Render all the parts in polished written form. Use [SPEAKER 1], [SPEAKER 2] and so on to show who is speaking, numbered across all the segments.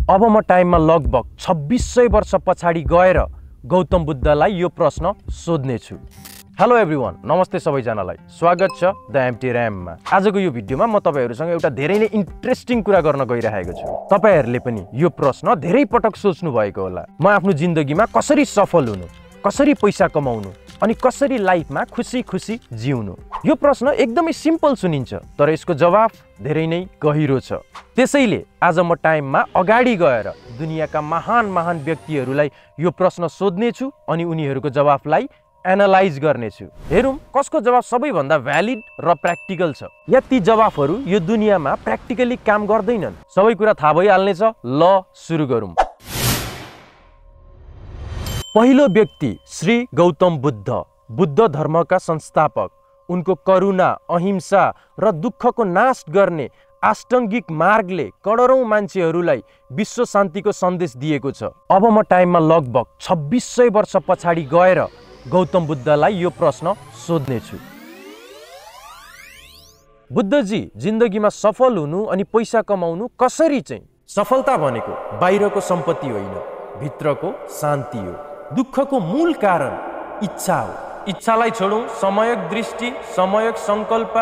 [SPEAKER 1] अब म टाइममा लगभग 2600 वर्ष पछाडि गएर गौतम बुद्धलाई यो प्रश्न सोध्ने छु। हेलो एभ्रिवान, नमस्ते सबैजनालाई, स्वागत छ द एम्प्टी र्याममा। आजको यो भिडियोमा म तपाईहरुसँग एउटा धेरै नै इन्ट्रेस्टिङ कुरा गर्न गइरहेको छु। तपाईहरुले पनि यो प्रश्न धेरै पटक सोच्नु भएको होला। म आफ्नो जिन्दगीमा कसरी सफल हुनु, कसरी पैसा कमाउनु अनि कसरी लाइफमा खुसी खुसी जिउनु। यो प्रश्न एकदमै सिम्पल सुनिन्छ, तर यसको जवाफ धेरै नै गहिरो छ। त्यसैले आज म टाइममा अगाडि गएर दुनियाका महान व्यक्तिहरूलाई यो प्रश्न सोध्ने छु अनि उनीहरूको जवाफलाई एनालाइज गर्नेछु। हेरौँ कसको जवाफ सबैभन्दा भ्यालिड र प्र्याक्टिकल छ, या ती जवाफहरू यो दुनियाँमा प्र्याक्टिकली काम गर्दैनन्। सबै कुरा थाहा भइहाल्नेछ। ल सुरु गरौँ। पहिलो व्यक्ति श्री गौतम बुद्ध, बुद्ध धर्मका संस्थापक। उनको करुणा, अहिंसा र दुःखको नाश गर्ने आष्टाङ्गिक मार्गले करोडौं मान्छेहरूलाई विश्व शान्तिको सन्देश दिएको छ। अब म टाइममा लगभग 2600 वर्ष पछाडि गएर गौतम बुद्धलाई यो प्रश्न सोध्ने छु। बुद्धजी, जिन्दगीमा सफल हुनु अनि पैसा कमाउनु कसरी चाहिँ? सफलता भनेको बाहिरको सम्पत्ति होइन, भित्रको शान्ति हो। दुःखको मूल कारण इच्छा हो। इच्छालाई छोडौं, समयक दृष्टि, समयक संकल्प,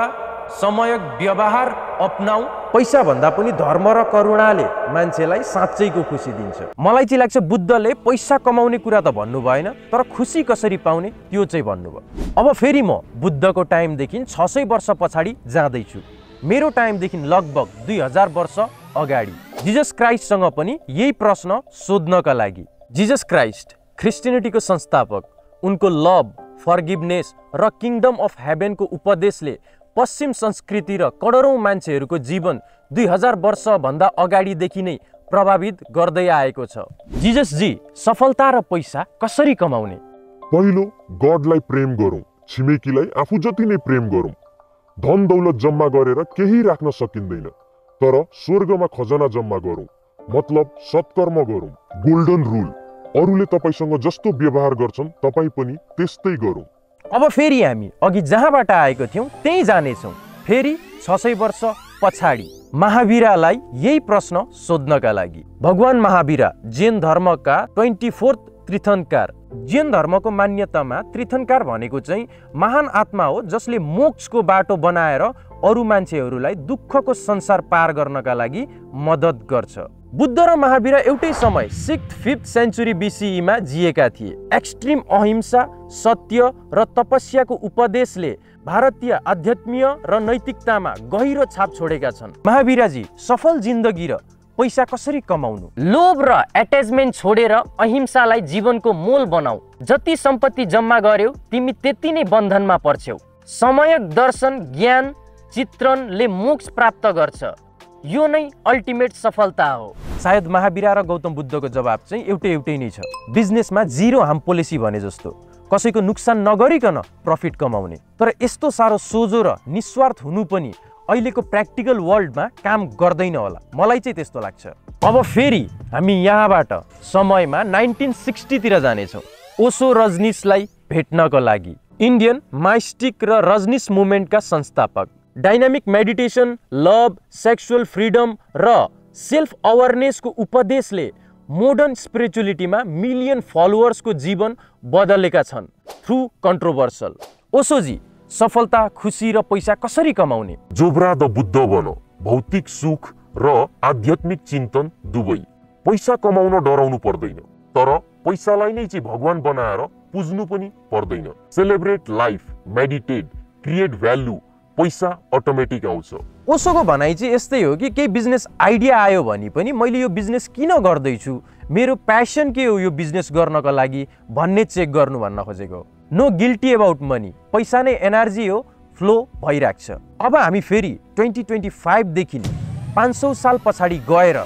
[SPEAKER 1] समयक व्यवहार अपनाऊ। पैसा भन्दा पनि धर्म र करुणाले मान्छेलाई साँच्चैको खुसी दिन्छ। मलाई चाहिँ लाग्छ बुद्धले पैसा कमाउने कुरा त भन्नु भएन, तर खुसी कसरी पाउने त्यो चाहिँ भन्नुभयो। अब फेरि म बुद्धको टाइमदेखि 600 वर्ष पछाडि जाँदैछु। मेरो टाइमदेखि लगभग 2000 वर्ष अगाडि जिजस क्राइस्टसँग पनि यही प्रश्न सोध्नका लागि। जिजस क्राइस्ट ख्रिस्टियनिटीको संस्थापक, उनको लभ, फर्गिभनेस र किङडम अफ हेभेनको उपदेशले पश्चिम संस्कृति र करोडौं मान्छेहरूको जीवन 2000 वर्षभन्दा अगाडिदेखि नै प्रभावित गर्दै आएको छ। जिजस जी, सफलता र पैसा कसरी कमाउने?
[SPEAKER 2] पहिलो, गडलाई प्रेम गरौँ, छिमेकीलाई आफू जति नै प्रेम गरौँ। धन दौलत जम्मा गरेर केही राख्न सकिँदैन, तर स्वर्गमा खजना जम्मा गरौँ, मतलब सत्कर्म गरौँ। गोल्डन रुल, अरूले तपाईसँग जस्तो व्यवहार गर्छन् तपाईँ पनि त्यस्तै गरौँ।
[SPEAKER 1] अब फेरि हामी अघि जहाँबाट आएको थियौँ त्यही जानेछौँ। फेरि 600 वर्ष पछाडि महावीरलाई यही प्रश्न सोध्नका लागि। भगवान महावीर जैन धर्मका 24th तीर्थङ्कर। जैन धर्मको मान्यतामा तीर्थङ्कर भनेको चाहिँ महान आत्मा हो, जसले मोक्षको बाटो बनाएर अरू मान्छेहरूलाई दुःखको संसार पार गर्नका लागि मद्दत गर्छ। बुद्ध र महावीर एउटै समय 6th 5th सेन्चुरी BCE मा जिएका थिए। एक्सट्रिम अहिंसा, सत्य र तपस्याको उपदेशले भारतीय आध्यात्मीय र नैतिकतामा गहिरो छाप छोडेका छन्। महावीरजी, सफल जिन्दगी र पैसा कसरी कमाउनु?
[SPEAKER 3] लोभ र एट्याचमेन्ट छोडेर अहिंसालाई जीवनको मोल बनाऊ। जति सम्पत्ति जम्मा गर्यौ तिमी त्यति नै बन्धनमा पर्छौ। समयक दर्शन, ज्ञान, चित्रणले मोक्ष प्राप्त गर्छ। यो नै अल्टिमेट सफलता हो।
[SPEAKER 1] सायद महावीर र गौतम बुद्धको जवाब चाहिँ एउटै नै छ। बिजनेसमा जिरो हार्म पोलिसी भने जस्तो कसैको नोक्सान नगरिकन प्रफिट कमाउने। तर यस्तो साह्रो सोझो र निस्वार्थ हुनु पनि अहिलेको प्र्याक्टिकल वर्ल्डमा काम गर्दैन होला, मलाई चाहिँ त्यस्तो लाग्छ। अब फेरि हामी यहाँबाट समयमा 1960 तिर जानेछौँ। ओशो रजनीशलाई भेट्नको लागि। इन्डियन माइस्टिक र रजनीश मुभमेन्टका संस्थापक। Dynamic meditation, love, sexual freedom र सेल्फ अवेरनेसको उपदेशले मोडर्न स्पिरिचुअलिटीमा मिलियन फलोअर्सको जीवन बदलेका छन् थ्रु कन्ट्रोभर्सल। ओशोजी, सफलता, खुसी र पैसा कसरी कमाउने?
[SPEAKER 2] जोब्रा द बुद्ध बनो, भौतिक सुख र आध्यात्मिक चिन्तन दुवै। पैसा कमाउन डराउनु पर्दैन, तर पैसालाई नै चाहिँ भगवान बनाएर पुज्नु पनि पर्दैन। Celebrate life, meditate, create value, पैसा अटोमेटिक आउँछ।
[SPEAKER 1] ओशोको भनाइ चाहिँ यस्तै हो कि केही बिजनेस आइडिया आयो भने पनि मैले यो बिजनेस किन गर्दैछु, मेरो प्यासन के हो यो बिजनेस गर्नको लागि भन्ने चेक गर्नु भन्न खोजेको। नो गिल्टी अबाउट मनी, पैसा नै एनर्जी हो, फ्लो भइरहेको छ। अब हामी फेरि 2025 देखि 500 साल पछाडि गएर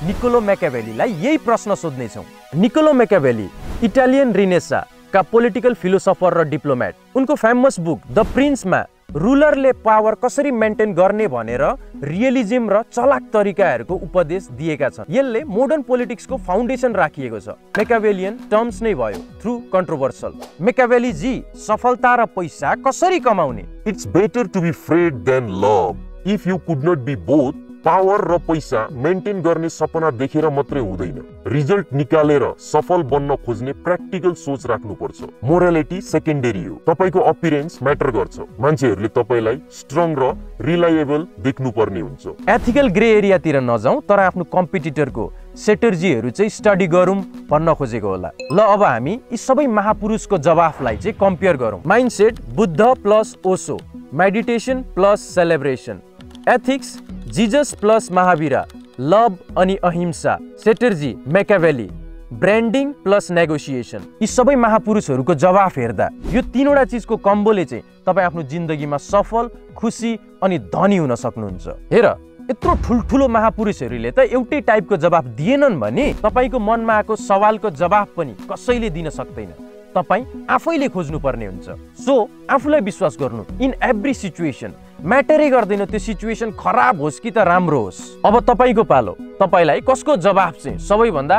[SPEAKER 1] निकोलो म्याकियाभेलीलाई यही प्रश्न सोध्नेछौँ। निकोलो म्याकियाभेली इटालियन रिनेसा का पोलिटिकल फिलोसफर र डिप्लोमेट। उनको फेमस बुक द प्रिन्समा रुलरले पावर कसरी मेन्टेन गर्ने भनेर रियलिज्म र चलाक तरिकाहरूको उपदेश दिएका छन्। यसले मोडर्न पोलिटिक्सको फाउन्डेसन राखिएको छ। म्याकियाभेलियन टर्म्स नै भयो थ्रु कन्ट्रोभर्सल। म्याकियाभेली जी, सफलता र पैसा कसरी कमाउने?
[SPEAKER 2] It's better to be afraid than love. If you could not be both, power र पैसा मेन्टेन गर्ने सपना देखेर मात्रै हुँदैन, रिजल्ट निकालेर सफल बन्न खोज्ने प्र्याक्टिकल सोच राख्नुपर्छ। मोरालिटी सेकेन्डरी हो, तपाईको अपियरेन्स म्याटर गर्छ, मान्छेहरूले तपाईलाई स्ट्रङ र रिलायबल देख्नुपर्ने हुन्छ।
[SPEAKER 1] एथिकल ग्रे एरियातिर नजाउँ, तर आफ्नो कम्पिटिटरको स्ट्र्याटेजीहरू चाहिँ स्टडी गरौँ भन्न खोजेको होला। ल अब हामी यी सबै महापुरुषको जवाफलाई चाहिँ कम्पेयर गरौँ। Mindset Buddha plus Osho, meditation plus celebration, ethics Jesus plus Mahavira, love अनि अहिंसा, strategy Machiavelli, branding plus negotiation. यी सबै महापुरुषहरूको जवाफ हेर्दा यो तीनवटा चिजको कम्बोले चाहिँ तपाईँ आफ्नो जिन्दगीमा सफल, खुसी अनि धनी हुन सक्नुहुन्छ। हेर, यत्रो ठुल्ठुलो महापुरुषहरूले त एउटै टाइपको जवाफ दिएनन् भने तपाईको मनमा आएको सवालको जवाफ पनि कसैले दिन सक्दैन, तपाईँ आफैले खोज्नुपर्ने हुन्छ। सो आफूलाई विश्वास गर्नु, इन एभ्री सिचुएसन म्याटरै गर्दैन त्यो सिचुएसन खराब होस् कि त राम्रो होस्। अब तपाईको पालो, तपाईलाई कसको जवाफ चाहिँ सबैभन्दा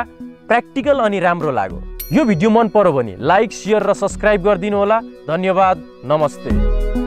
[SPEAKER 1] प्र्याक्टिकल अनि राम्रो लाग्यो? यो भिडियो मन पर्यो भने लाइक, शेयर र सब्स्क्राइब गरिदिनु होला। धन्यवाद, नमस्ते।